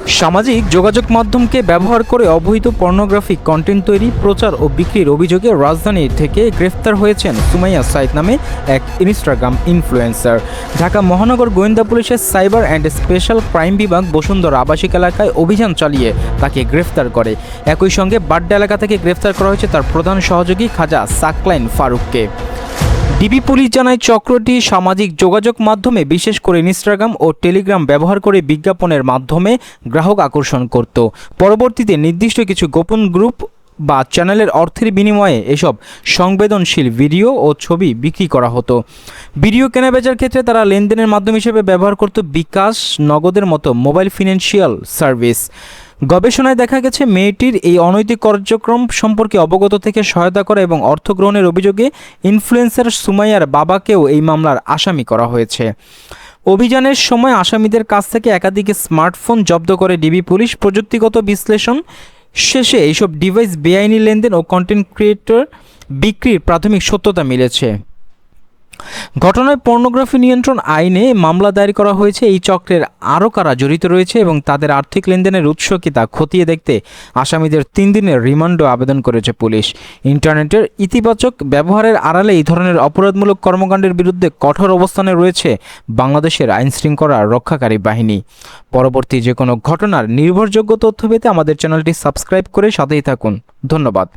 সামাজিক যোগাযোগ মাধ্যমকে ব্যবহার করে অবৈধ পর্নোগ্রাফিক কন্টেন্ট তৈরি, প্রচার ও বিক্রির অভিযোগে রাজধানী থেকে গ্রেফতার হয়েছেন সুমাইয়া সাইদ নামে এক ইনস্টাগ্রাম ইনফ্লুয়েন্সার। ঢাকা মহানগর গোয়েন্দা পুলিশের সাইবার অ্যান্ড স্পেশাল ক্রাইম বিভাগ বসুন্ধরা আবাসিক এলাকায় অভিযান চালিয়ে তাকে গ্রেফতার করে। একই সঙ্গে বাড্ডা এলাকা থেকে গ্রেফতার করা হয়েছে তার প্রধান সহযোগী খাজা সাকলাইন ফারুককে। ডিবি পুলিশ জানায়, চক্রটি সামাজিক যোগাযোগ মাধ্যমে বিশেষ করে ইনস্টাগ্রাম ও টেলিগ্রাম ব্যবহার করে বিজ্ঞাপনের মাধ্যমে গ্রাহক আকর্ষণ করত। পরবর্তীতে নির্দিষ্ট কিছু গোপন গ্রুপ বা চ্যানেলের অর্থের বিনিময়ে এসব সংবেদনশীল ভিডিও ও ছবি বিক্রি করা হতো। ভিডিও কেনাবেচার ক্ষেত্রে তারা লেনদেনের মাধ্যম হিসেবে ব্যবহার করত বিকাশ, নগদের মতো মোবাইল ফিনান্সিয়াল সার্ভিস। গবেষণায় দেখা গেছে, মেয়েটির এই অনৈতিক কার্যক্রম সম্পর্কে অবগত থেকে সহায়তা করা এবং অর্থ গ্রহণের অভিযোগে ইনফ্লুয়েন্সার সুমাইয়ার বাবাকেও এই মামলার আসামি করা হয়েছে। অভিযানের সময় আসামিদের কাছ থেকে একাধিক স্মার্টফোন জব্দ করে ডিবি পুলিশ। প্রযুক্তিগত বিশ্লেষণ শেষে এইসব ডিভাইস বেআইনি লেনদেন ও কন্টেন্ট ক্রিয়েটর বিক্রির প্রাথমিক সত্যতা মিলেছে। ঘটনায় পর্নোগ্রাফি নিয়ন্ত্রণ আইনে মামলা দায়ের করা হয়েছে। এই চক্রের আরও কারা জড়িত রয়েছে এবং তাদের আর্থিক লেনদেনের উৎস কি তা খতিয়ে দেখতে আসামিদের 3 দিনের রিমান্ডও আবেদন করেছে পুলিশ। ইন্টারনেটের ইতিবাচক ব্যবহারের আড়ালে এই ধরনের অপরাধমূলক কর্মকাণ্ডের বিরুদ্ধে কঠোর অবস্থানে রয়েছে বাংলাদেশের আইনশৃঙ্খলা রক্ষাকারী বাহিনী। পরবর্তী যে কোনো ঘটনার নির্ভরযোগ্য তথ্য পেতে আমাদের চ্যানেলটি সাবস্ক্রাইব করে সাথেই থাকুন। ধন্যবাদ।